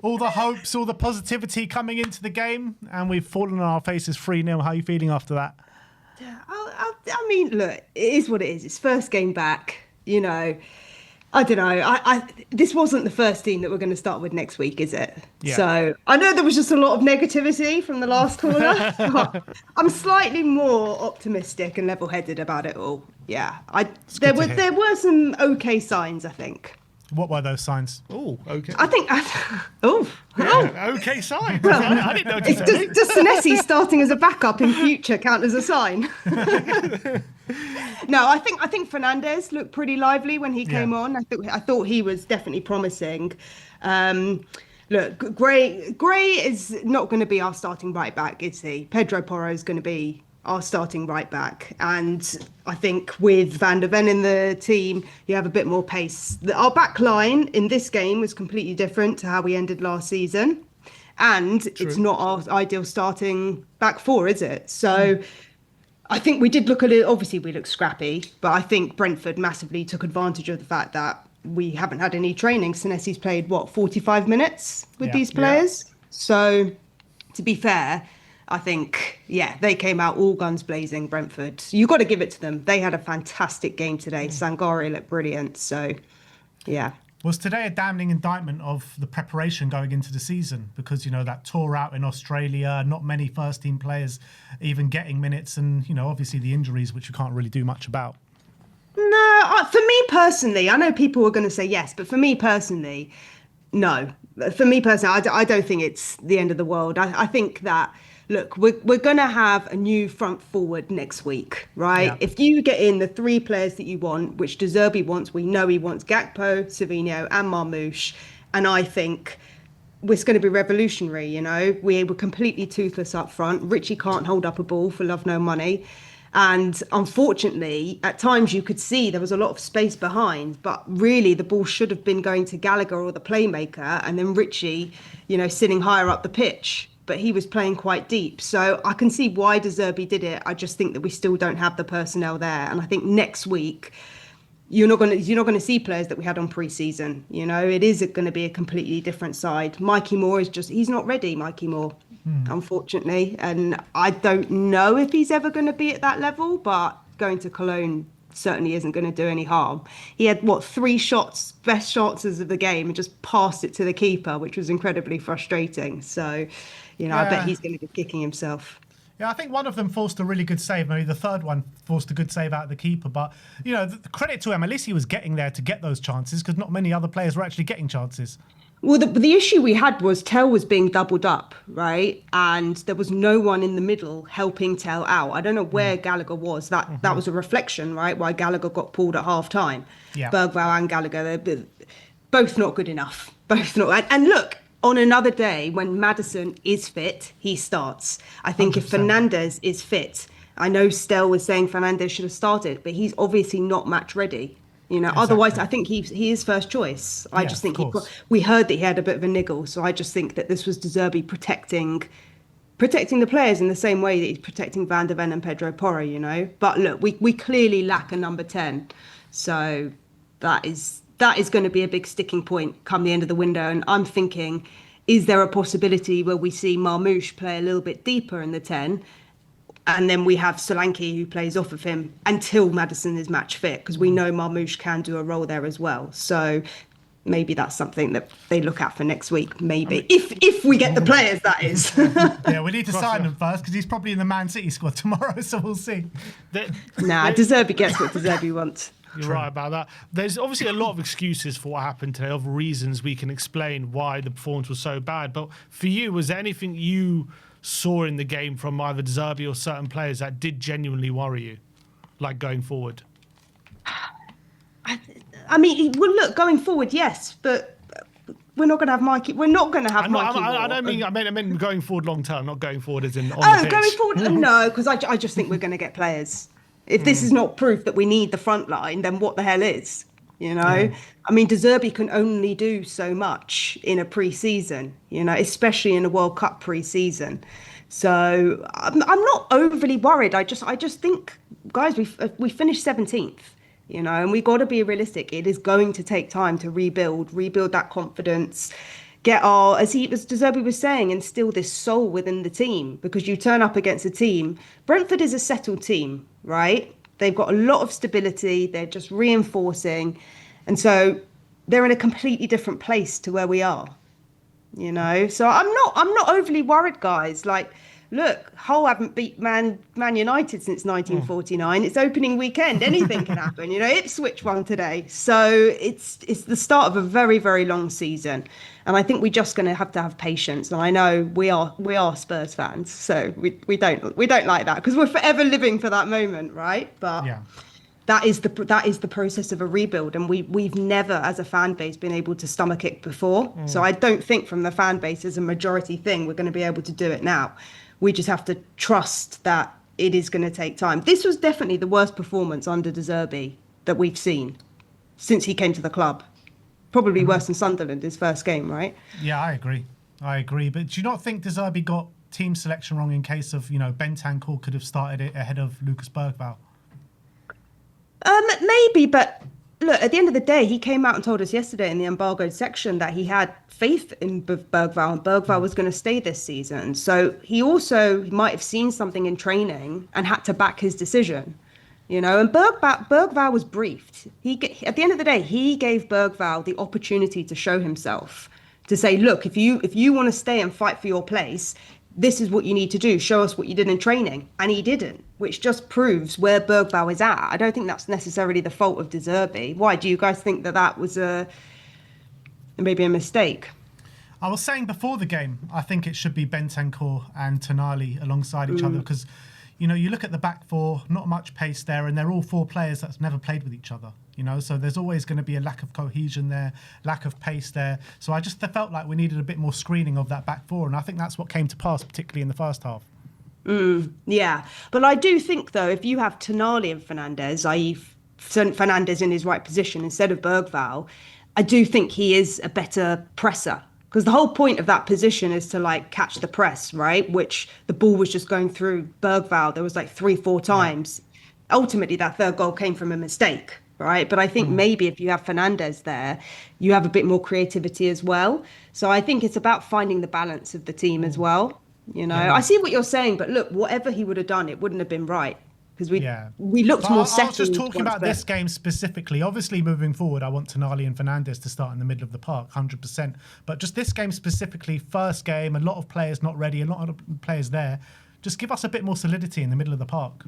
all the hopes, all the positivity coming into the game, and we've fallen on our faces 3-0. How are you feeling after that? I mean, look, it is what it is. It's first game back, you know. I don't know. This wasn't the first team that we're going to start with next week, is it? Yeah. So I know there was just a lot of negativity from the last caller. But I'm slightly more optimistic and level-headed about it all. Yeah, there were some okay signs, I think. What were those signs? Oh, okay. I think. Okay signs. I didn't notice any. Does Senesi starting as a backup in future count as a sign? No, I think Fernandez looked pretty lively when he came on. I thought he was definitely promising. Look, Gray is not going to be our starting right back, is he? Pedro Porro is going to be our starting right back, and I think with Van der Ven in the team, you have a bit more pace. Our back line in this game was completely different to how we ended last season, and it's not our ideal starting back four, is it? So I think we did look a little, obviously we looked scrappy, but I think Brentford massively took advantage of the fact that we haven't had any training. Senesi's played, 45 minutes with these players? Yeah. So to be fair, I think, they came out all guns blazing, Brentford. You got to give it to them. They had a fantastic game today. Sangare looked brilliant. So, yeah. Was today a damning indictment of the preparation going into the season? Because, that tour out in Australia, not many first-team players even getting minutes and, obviously the injuries, which you can't really do much about. No, for me personally, I know people are going to say yes, but for me personally, no. For me personally, I don't think it's the end of the world. I think that, look, we're going to have a new front forward next week, right? Yeah. If you get in the three players that you want, which De Zerbi wants, we know he wants Gakpo, Savinho and Marmoush, and I think it's going to be revolutionary, We were completely toothless up front. Richie can't hold up a ball for love nor money. And unfortunately, at times you could see there was a lot of space behind, but really the ball should have been going to Gallagher or the playmaker, and then Richie, sitting higher up the pitch. But he was playing quite deep. So I can see why De Zerbi did it. I just think that we still don't have the personnel there. And I think next week, you're not going to see players that we had on pre-season. It is going to be a completely different side. Mikey Moore he's not ready, Mikey Moore. Unfortunately, and I don't know if he's ever going to be at that level, but going to Cologne certainly isn't going to do any harm. He had three best chances of the game, and just passed it to the keeper, which was incredibly frustrating. So, I bet he's going to be kicking himself. Yeah, I think one of them forced a really good save. Maybe the third one forced a good save out of the keeper. But, the credit to him, at least he was getting there to get those chances, because not many other players were actually getting chances. Well, the issue we had was Tell was being doubled up, right? And there was no one in the middle helping Tell out. I don't know where Gallagher was. That was a reflection, right? Why Gallagher got pulled at half-time. Yeah. Bergvall and Gallagher, they're both not good enough. Both not. And look, on another day, when Maddison is fit, he starts. I think 100%. If Fernandez is fit, I know Stell was saying Fernandez should have started, but he's obviously not match ready. Exactly. Otherwise, I think he is first choice. I just think we heard that he had a bit of a niggle. So I just think that this was De Zerbi protecting the players in the same way that he's protecting Van der Ven and Pedro Porro, But look, we clearly lack a number 10. So that is going to be a big sticking point come the end of the window. And I'm thinking, is there a possibility where we see Marmoush play a little bit deeper in the 10? And then we have Solanke who plays off of him until Maddison is match fit, because we know Marmoush can do a role there as well. So maybe that's something that they look at for next week, maybe. If we get the players, that is. Yeah, we need to sign him first, because he's probably in the Man City squad tomorrow, so we'll see. De Zerbi gets what De Zerbi wants. You're right about that. There's obviously a lot of excuses for what happened today, of reasons we can explain why the performance was so bad. But for you, was there anything you saw in the game from either De Zerbi or certain players that did genuinely worry you, like going forward? I mean, well, look, going forward, yes, but we're not going to have Mikey. We're not going to have Mikey. I don't mean. I meant going forward long term, not going forward as in on the pitch. Going forward, no, because I just think we're going to get players. If this is not proof that we need the front line, then what the hell is? I mean, De Zerbi can only do so much in a pre-season, especially in a World Cup pre-season. So I'm not overly worried. I just think, guys, we finished 17th, and we got to be realistic. It is going to take time to rebuild that confidence, get our, as De Zerbi was saying, instill this soul within the team, because you turn up against a team. Brentford is a settled team, right? They've got a lot of stability. They're just reinforcing, and so they're in a completely different place to where we are. So I'm not overly worried, guys. Like, look, Hull haven't beat Man United since 1949. It's opening weekend. Anything can happen. Ipswich won today. So it's the start of a very, very long season. And I think we're just going to have patience. And I know we are Spurs fans, so we don't like that, because we're forever living for that moment, right? But Yeah. that is the process of a rebuild, and we've never, as a fan base, been able to stomach it before. So I don't think from the fan base as a majority thing we're going to be able to do it now. We just have to trust that it is going to take time. This was definitely the worst performance under De Zerbi that we've seen since he came to the club. Probably worse than Sunderland, his first game, right? Yeah, I agree. But do you not think De Zerbi got team selection wrong in case of, Bentancur could have started it ahead of Lucas Bergvall? Maybe, but look, at the end of the day, he came out and told us yesterday in the embargoed section that he had faith in Bergvall, and Bergvall was going to stay this season. So he also might have seen something in training and had to back his decision. And Bergvall was briefed. At the end of the day, he gave Bergvall the opportunity to show himself, to say, look, if you want to stay and fight for your place, this is what you need to do. Show us what you did in training. And he didn't, which just proves where Bergvall is at. I don't think that's necessarily the fault of De Zerbi. Why? Do you guys think that was maybe a mistake? I was saying before the game, I think it should be Bentancur and Tonali alongside each other, because, you look at the back four, not much pace there, and they're all four players that's never played with each other. So there's always going to be a lack of cohesion there, lack of pace there. So I just felt like we needed a bit more screening of that back four, and I think that's what came to pass, particularly in the first half. Yeah, but I do think, though, if you have Tonali and Fernandes, i.e. Fernandes in his right position instead of Bergvall, I do think he is a better presser. Because the whole point of that position is to catch the press, right? Which the ball was just going through Bergvall. There was 3-4 times. Yeah. Ultimately, that third goal came from a mistake, right? But I think maybe if you have Fernandes there, you have a bit more creativity as well. So I think it's about finding the balance of the team as well. I see what you're saying, but look, whatever he would have done, it wouldn't have been right. Because we looked more settled. I was just talking about this game specifically. Obviously, moving forward, I want Tonali and Fernandes to start in the middle of the park, 100%. But just this game specifically, first game, a lot of players not ready, a lot of players there. Just give us a bit more solidity in the middle of the park.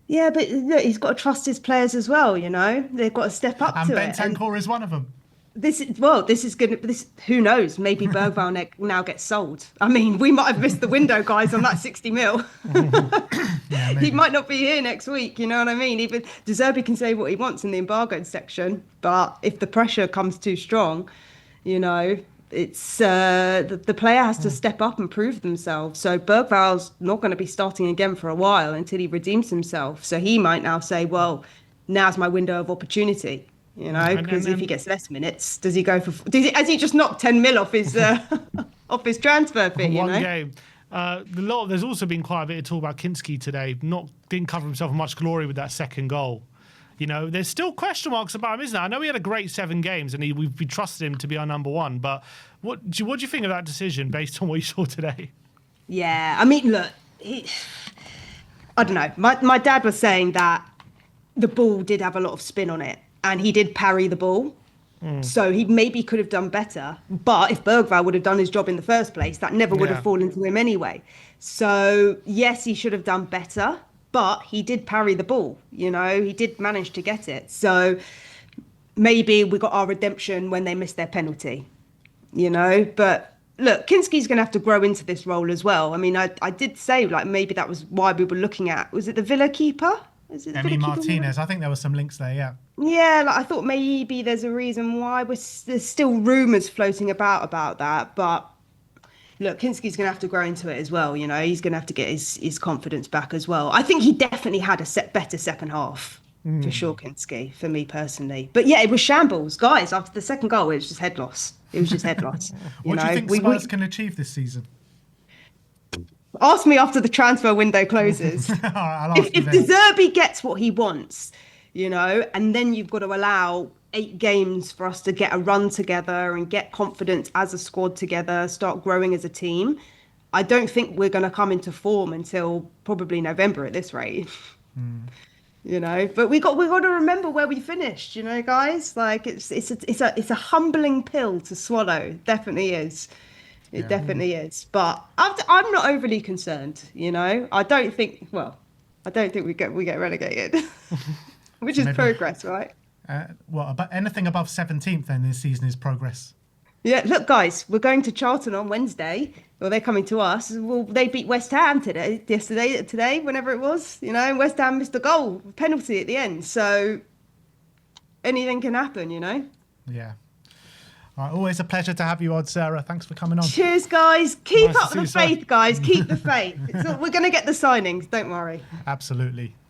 Yeah, but look, he's got to trust his players as well, They've got to step up to it. And Bentancur is one of them. This is going to, who knows, maybe Bergvall now gets sold. I mean, we might have missed the window, guys, on that 60 mil. Yeah, he might not be here next week, you know what I mean? Even De Zerbi can say what he wants in the embargoed section, but if the pressure comes too strong, it's the player has to step up and prove themselves. So Bergvall's not going to be starting again for a while until he redeems himself. So he might now say, well, now's my window of opportunity. Because if he gets less minutes, has he just knocked 10 mil off his off his transfer fee? One game. There's also been quite a bit of talk about Kinski today. Didn't cover himself in much glory with that second goal. There's still question marks about him, isn't there? I know he had a great 7 games and we trusted him to be our number one. But what do you think of that decision based on what you saw today? Yeah, I mean, look, I don't know. My dad was saying that the ball did have a lot of spin on it. And he did parry the ball. So he maybe could have done better. But if Bergvall would have done his job in the first place, that never would have fallen to him anyway. So, yes, he should have done better. But he did parry the ball. He did manage to get it. So maybe we got our redemption when they missed their penalty. But look, Kinski's going to have to grow into this role as well. I mean, I did say, maybe that was why we were looking at, was it the Villa keeper? Emi Martinez. I think there were some links there, yeah. Yeah, I thought maybe there's a reason why there's still rumours floating about that. But look, Kinski's going to have to grow into it as well. He's going to have to get his confidence back as well. I think he definitely had a better second half, for sure, Kinski, for me personally. But yeah, it was shambles. Guys, after the second goal, it was just head loss. What do you think Spurs can achieve this season? Ask me after the transfer window closes. All right, I'll ask if De Zerbi gets what he wants, and then you've got to allow 8 games for us to get a run together and get confidence as a squad together, start growing as a team. I don't think we're going to come into form until probably November at this rate. But we got to remember where we finished, guys. Like it's a humbling pill to swallow. Definitely is. It definitely is. But I'm not overly concerned. I don't think. Well, I don't think we get relegated, which is progress, right? But anything above 17th then this season is progress. Yeah, look, guys, we're going to Charlton on Wednesday. Well, they're coming to us. Well, they beat West Ham today, whenever it was. West Ham missed a goal, penalty at the end. So anything can happen, Yeah. All right, always a pleasure to have you on, Sarah. Thanks for coming on. Cheers, guys. Keep Nice to up see the you, faith, guys. Keep the faith. We're going to get the signings. Don't worry. Absolutely.